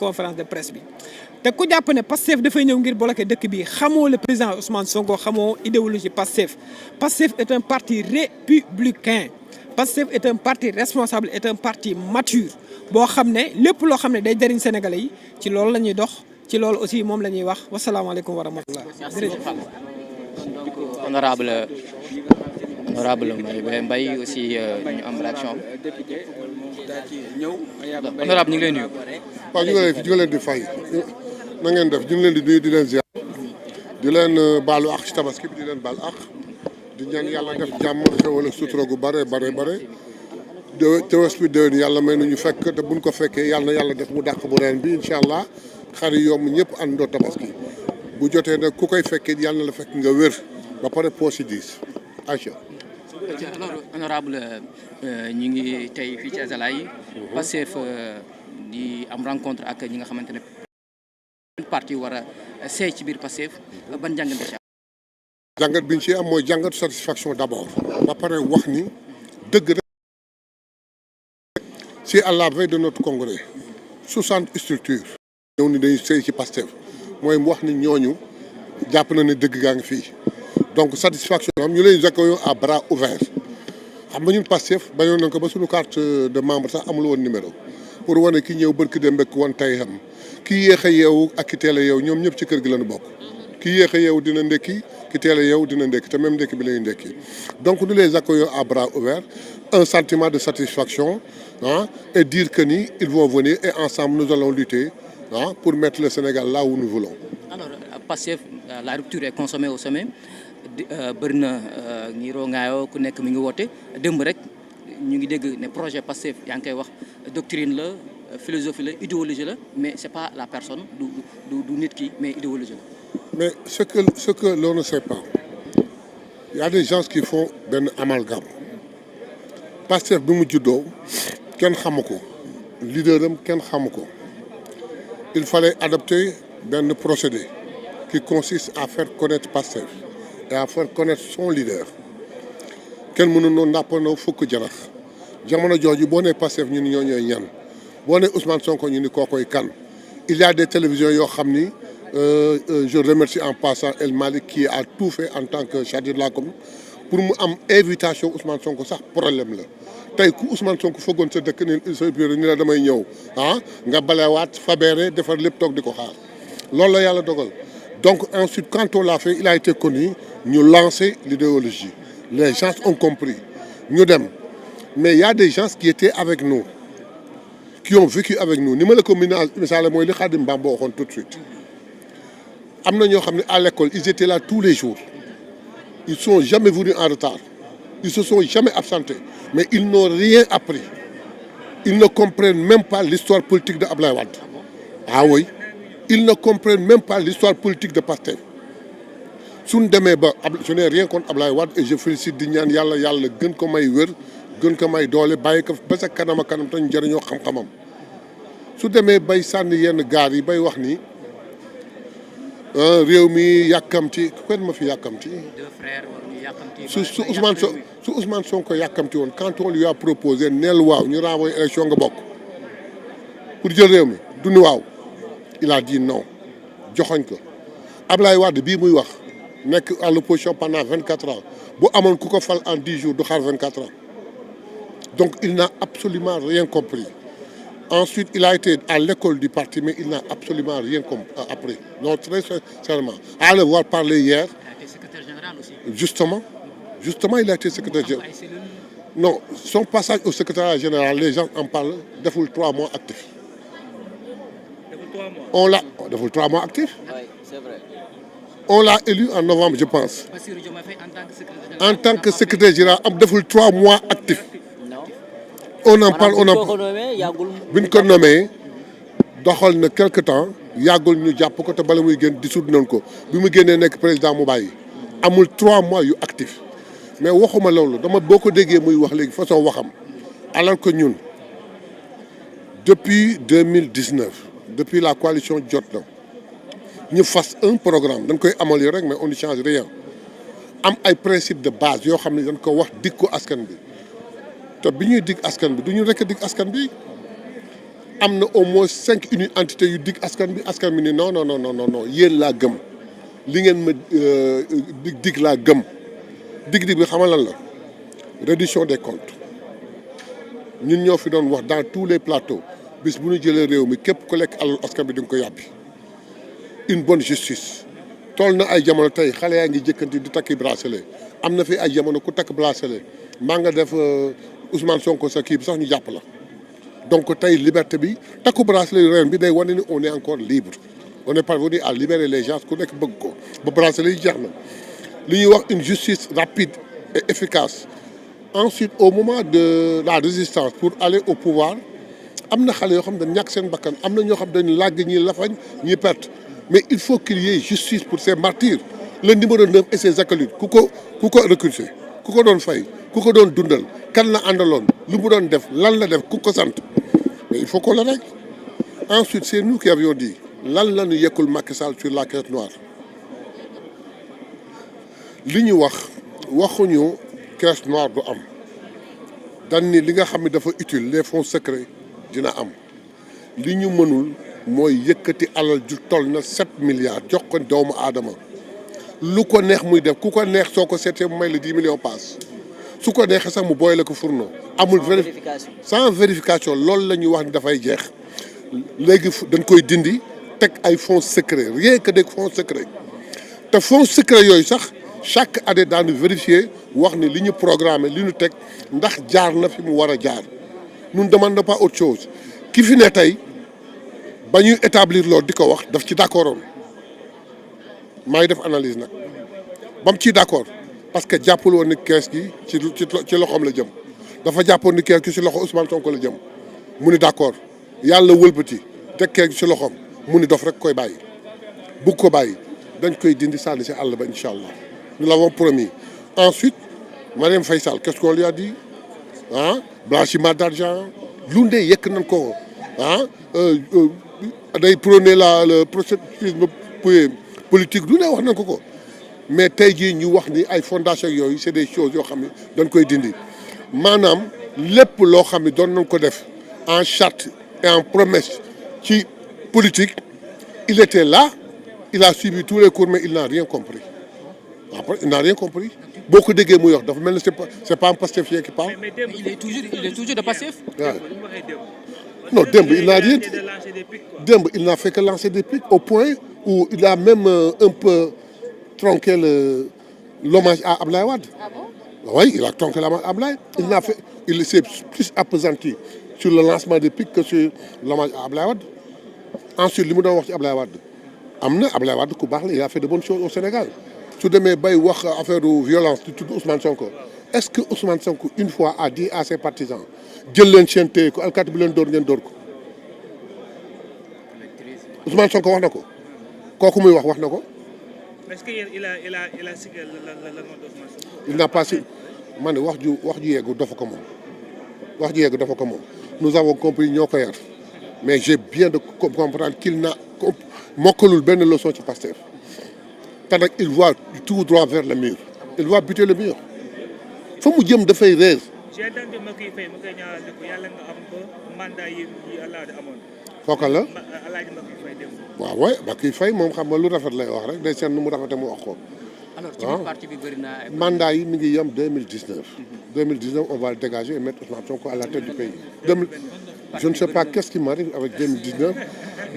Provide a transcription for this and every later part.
conférence de presse bi te ku jàpp ne Pastef dafay ñëw ngir bloquer dëkk bi xamoo le président Ousmane Sonko xamoo idéologie Pastef. Pastef est un parti républicain Pastef est un parti responsable est un parti mature boo xam ne lépp loo xam ne day jëriñ Sénégalais yi ci loolu la ñuy dox ci loolu aussi moom la ñuy wax wasalaamaaleykum wa rahmatullah. honorable Mbaye aussi ñu am réaction honorable ñu ngi lay nuyu. waaw ñu ngi leen di fay na ngeen def ñu ngi leen di nuyu di leen ziar di leen baalu ak ci tabaski bi di leen baal ak di ñaan yàlla def jàmm xewal ak sutura gu bare te wes bi déwén yàlla may nañu fekk te buñ ko fekkee yàlla na yàlla def mu dàq bu ren bi incha allah xar yi yomb ñëpp àndoo tabaski bu jotee nag ku koy fekkee yàlla na la fekk nga wér ba pare poche diis aca alors honorable ñu ngi tey fii ci Azalaï Pastef di am rencontre ak ñi nga xamante ne parti war a seey ci biir Pastef ban jàngat nga ci am. jàngat bi ñu ci am mooy jàngat satisfaction d'abord ba pare wax ni dëgg rek si à la veille de notre congrès 60 structures ñëw ni dañuy seey ci Pastef mooy mu wax ni ñooñu jàpp na ne dëgg gaa ngi fii donc satisfaction am ñu lay accueillons à bras ouverts xam nga ñun Pastef bañoon nañ ko ba suñu carte de membre sax amul woon numéro pour wane ki ñëw bërki dem bekk woon tey xam ki yéex a yeewu ak ki teel a yeewu ñoom ñëpp ci kër gi lañu bokk ki yéex a yeewu dina ndekki ki teel a yeewu dina ndekki te même ndekki bi lay ndekki donc nous les accueillons à bras ouverts un sentiment de satisfaction et dire que ni ils vont venir et ensemble nous allons lutter pour mettre le Sénégal là où nous voulons. Alors Pastef la rupture est consommée au sommet bëri na ngiroo ngaayoo ku nekk mi ngi woote démb rek ñu ngi dégg ne projet Pastef yaa ngi koy wax doctrine la philosophie la idéologie la mais c'est pas la personne du nit ki mais idéologie la. mais ce que l'on ne sait pas il y a des gens qui font benn amalgame Pastef bi mu juddoo kenn xamu ko leader am kenn xamu ko il fallait adopter benn procédé qui consiste à faire connaître Pastef et à faire connaître son leader kenn mënu noonu nàppandoo fukk jarax jamono jooju boo nee Pastef ñu ni ñoo ñooy ñan boo nee Ousmane Sonko ñu ni kookoy kan il y a des télévisions yoo xam ni je remercie en passant El Malick qui a tout fait en tant que chargé de la commune pour mu am invitation Ousmane Sonko sax problème la tey ku Ousmane Sonko fëggoon sa dëkk ni sa bureau ni la damay ñëw nga balewaat fabeere defar lépp toog di ko xaar loolu la yàlla dogal donc ensuite quand on l'a fait il a été connu ñu lancer l'idéologie les gens ont compris ñu dem mais il y a des gens qui étaient avec nous qui ont vécu avec nous ni ma la ko misaale mooy li Khadim Bamba waxoon tout de suite am na ñoo xam ne à l'école ils étaient là tous les jours ils sont jamais venus en retard ils se sont jamais absentés mais ils n'ont rien appris ils ne comprennent même pas l'histoire politique de Ablaye Wade ah oui ils ne comprennent même pas l'histoire politique de Pastef suñ demee ba je n'ai rien contre Ablaye Wade et je félicite di ñaan yàlla gën ko may wér gën ko may doole bàyyi ko ba sa kanam a kanam te ñu jëriñoo xam-xamam su demee bay sànni yenn gaar yi bay wax ni réew mi yàkkamti kenn ma fi yàkkamti su Ousmane Sonko yàkkamti woon quand on lui a proposé neel waaw ñu renvoyer élection nga bokk pour jël réew mi du ni waaw il a dit non joxoñ ko Ablaye Wade bii muy wax nekk à l'opposition pendant 24 ans bu amoon ku ko fal en 10 jours du xaar 24 ans donc il n'a absolument rien compris ensuite il a été à l'école du parti mais il n'a absolument rien appris non très sincèrement à le voir parler hier. Il a été secrétaire général aussi. Justement il a été secrétaire général non son passage au secrétariat général les gens en parlent deful 3 mois actif. On l'a deful 3 mois actif. Oui, c'est vrai. On l'a élu en novembre je pense. En tant que secrétaire général am deful 3 mois actif. On en parle bi ñu ko nommé doxal na quelque temps yàggul ñu jàpp ko te bala muy génn dissoudre nañ ko bi mu génnee nekk président mu bàyyi amul 3 mois yu actif mais waxuma loolu dama boo ko déggee muy wax léegi façon waxam alors que ñun depuis 2019 depuis la coalition Jotna ñu fas un programme dañ koy améliorer rek mais on ne change rien am ay principes de base yoo xam ne dañ ko wax dig ko askan bi te bi ñuy dig askan bi du ñu rekk dig askan bi am na au moins 5 entités yu dig askan bi ni non yéen laa gëm li ngeen ma dig laa gëm dig bi xamal lan la réduction des comptes ñun ñoo fi doon wax dans tous les plateaux bis bu ñu jëlee réew mi képp ku lekk alal askan bi di nga ko yàbbi une bonne justice toll na ay jamono tey xale yaa ngi jëkkanti di takki bracelet am na fi ay jamono ku takk bracelet maa nga def Ousmane Sonko sa kii bi sax ñu jàpp la donc tey liberté bi takku bracelet ren bi day wane ni on est encore libre on est parvenu à libérer les gens ku nekk bëgg ko ba bracelet yi jeex na li ñuy wax une justice rapide et efficace. Ensuite au moment de la résistance pour aller au pouvoir am na xale yoo xam ne dañ ñàkk seen bakkan am na ñoo xam dañ làgg ñi lafañ ñi perte mais il faut qu'il y ait justice pour ces martyrs le numéro 9 et ses acolytes ku ko recruter ku ko doon fay ku ko doon dundal kan la àndaloon lu mu doon def lan la def ku ko sant mais il faut qu'on le règle. Ensuite c'est nous qui avions dit lan la ñu yekkul Macky Sall sur la caisse noire li ñu waxuñu caisse noire du am dañ ni li nga xam ne dafa utile les fonds secrets dina am li ñu mënul mooy yëkkati alal ju toll na 7 milliards jox ko doomu aadama lu ko neex muy def ku ko neex soo ko seetee mu may la 10 millions pass su ko neexee sax mu booyle ko fourneau amul vérification sans vérification loolu la ñuy wax ni dafay jeex léegi dañ koy dindi teg ay fonds secrets rien que des fonds secrets te fonds secrets yooyu sax chaque année daanu vérifier wax ni li ñu programmé li ñu teg ndax jaar na fi mu war a jaar nous ne demandons pas autre chose ki fi ne tey ba ñuy établir loolu di ko wax daf ci d'accordoon maa ngi def analyse nag ba mu ciy d'accord parce que jàppul woon ni kees gi ci loxoom la jëm dafa jàppoon ni kees gi ci loxo Ousmane Sonko la jëm mu ni d'accord yàlla wëlbati teg kees gi ci loxoom mu ni dof rek koy bàyyi bugg ko bàyyi dañ koy dindi sànni ci àll ba incha allah nous l'avons promis. Ensuite Marième Faye Sall qu'est-ce qu'on lui a dit blanchiment d'argent lu ne yekk nañ ko day prôner le processus politique lu ne wax nañ ko mais tey jii ñu wax ni ay fondation yooyu c'est des choses yoo xam ne dañ koy dindi maanaam lépp loo xam ne doon nañ ko def en charte et en promesse ci politique il était là il a suivi tous les cours mais il n'a rien compris après il n'a rien compris boo ko déggee muy wax dafa mel ni c'est pas un Pastefien qui parle. mais il est toujours de Pastef. non démb il n'a rien dit démb il n'a fait que lancer des pics au point où il a même un peu tronqué l'hommage à Ablaye Wade. Ah bon? Oui, il a tronqué l'hommage à Ablaye. Il s'est plus appesanti sur le lancement des pics que sur l'hommage à Ablaye Wade. Ensuite li mu doon wax ci Ablaye Wade am na Ablaye Wade ku baax la il a fait de bonnes choses au Sénégal. su demee bay wax affaire de violence di tudd Ousmane Sonko est-ce que Ousmane Sonko une fois a dit à ses partisans jël leen seen téye ko alkaati bi leen dóor ngeen dóor ko Ousmane Sonko wax na ko kooku muy wax na ko. est-ce que il a cité le nom d'Ousmane Sonko. Il n'a pas su man wax ju yeggu dafa ko moom nous avons compris ñoo ko yar mais j'ai bien de comprendre qu'il n'a mokkalul benn leçon ci Pastef. te nag il voit tout droit vers le mur il va buter le mur fa mu jëm dafay réer. j'ai entendu Macky Faye mu koy ñaanal ne ko yàlla nga am ba mandat yi Alaaji amoon. kooka la Alaaji Macky Faye dem. waaw waay Macky Faye moom xam nga lu rafet lay wax rek day seen nu mu rafetee mu wax ko. alors ci biir parti bi bëri na ay mandat yi mi ngi yem 2019. 2019 on va le dégager et mettre Ousmane Sonko à la tête du pays. Je ne sais pas qu'est-ce qui m'arrive avec 2019.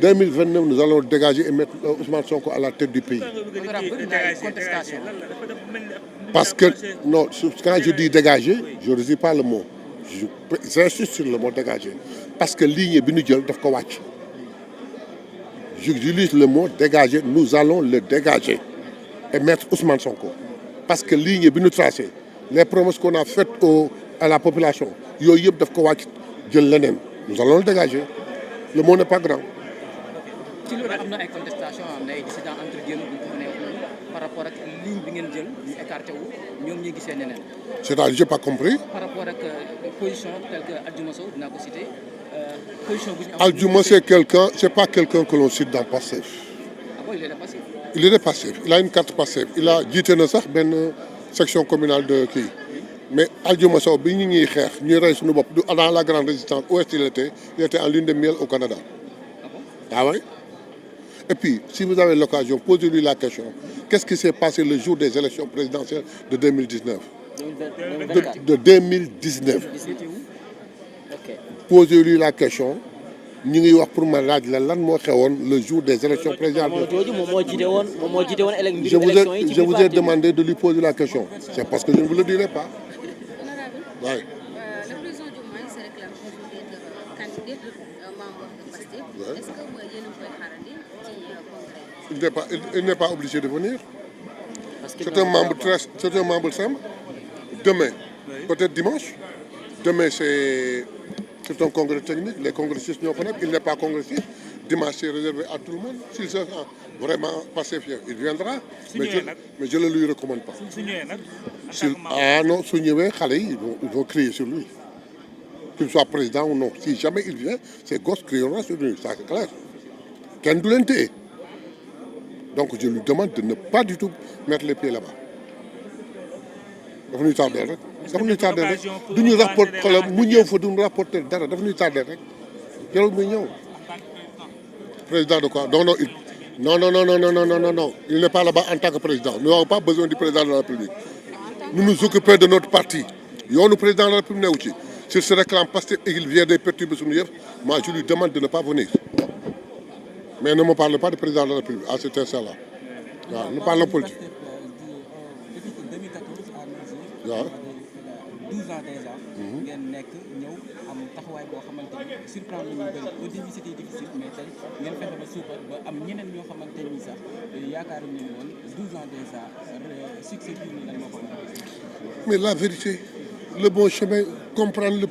2029 nous allons le dégager et mettre Ousmane Sonko à la tête du pays. Parce que non quand je dis dégager je ne dis pas le mot j'insiste sur le mot dégager parce que ligne bi ñu jël daf ko wàcc. J'utilise le mot dégager nous allons le dégager et mettre Ousmane Sonko parce que ligne bi ñu tracé les promesses qu'on a faites à la population yooyu yëpp daf ko wàcc jël leneen nous allons le dégager le monde n'est pas grand. ci loolu am na ay contestation am na ay dissidents entre guillemets bu ñu ko mënee wax par rapport ak ligne bi ngeen jël ñu écarté wu ñoom ñuy gisee neneen. c'est-à-dire j'ai pas compris. par rapport ak position telle que Aldiouma Sow dinaa ko citer position bu ñu am. Aldiouma c'est pas quelqu'un que l'on cite dans Pastef. Ah bon, il est de Pastef. Il est de Pastef il a une carte Pastef il a jiite na sax benn section communale de mais Aldiouma Sow bi ñu ñuy xeex ñuy rey suñu bopp dans la grande résistance où est-ce qu'il était en lune de miel au Canada. Ah oui. Et puis si vous avez l'occasion posez-lui la question qu'est-ce qui s'est passé le jour des élections présidentielles de 2019. de 2019. Posez-lui la question. ñu ngi wax pour ma laaj la lan moo xewoon le jour des élections présidentielles. Je vous ai demandé de lui poser la question. C'est parce que je ne vous le dirai pas. Oui. Le président Diomaye se réclame toujours d'être candidat membre de PASTEF. Est-ce que yéen a ngi koy xaarandi ci congrès? Il n'est pas obligé de venir. C'est un membre simple. Demain, peut-être dimanche. Demain c'est un congrès technique, les congressistes ñoo ko nekk, il n'est pas congressiste. Dimanche c'est réservé à tout le monde. S'il se sent vraiment pastefien, il viendra. Mais je ne le lui recommande pas. Non, su ñëwee xale yi ils vont crier sur lui. Qu'il soit président ou non. Si jamais il vient, ces gosses crieront sur lui, ça c'est clair. Kenn du leen téye. Donc je lui demande de ne pas du tout mettre les pieds là-bas. dafa ñuy tardé rek. dafa ñuy tardé rek du ñu rapporter xoolal mu ñëw fa du ñu rapporter dara dafa ñuy tardé rek jarul muy ñëw. Président de quoi non il n'est pas là-bas en tant que président nous n'avons pas besoin du président de la République. Nous nous occupons de notre parti yoonu président de la République newu ci s'il se réclame Pastef et qu'il vient des perturber suñu yëf moi je lui demande de ne pas venir mais ne me parle pas du président de la République à cet instant-là waaw nous parlons politique. waaw 12 ans déjà. ngeen nekk ñëw am taxawaay boo xamante ni surprendre ñu bëri au début c'était difficile mais tey ngeen fexe ba suuxat ba am ñeneen ñoo xamante ni sax yaakaaruñu ne woon 12 ans déjà succès bi lan moo ko mën. Mais la vérité le bon chemin comprendre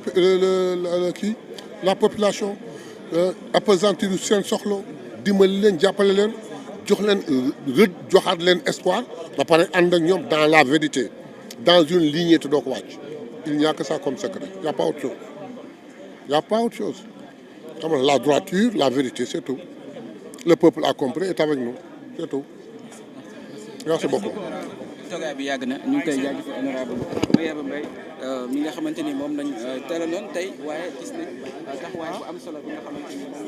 la population appesantir seen soxla dimbali leen jàppale leen jox leen joxaat leen espoir ba pare ànd ak ñoom dans la vérité. Dans une lignée te doo ko wàcc il n'y a que ça comme secret il n'y a pas autre chose il n'y a pas autre chose xam nga la droiture la vérité c'est tout le peuple a compris est avec nous c'est tout merci beaucoup. toogaay bi yàgg na ñu ngi koy jaajëfal honorable Mayaba Mbaye mi nga xamante ni moom lañ teelaloon tey waaye gis nañ taxawaay bu am solo bi nga xamante ni moom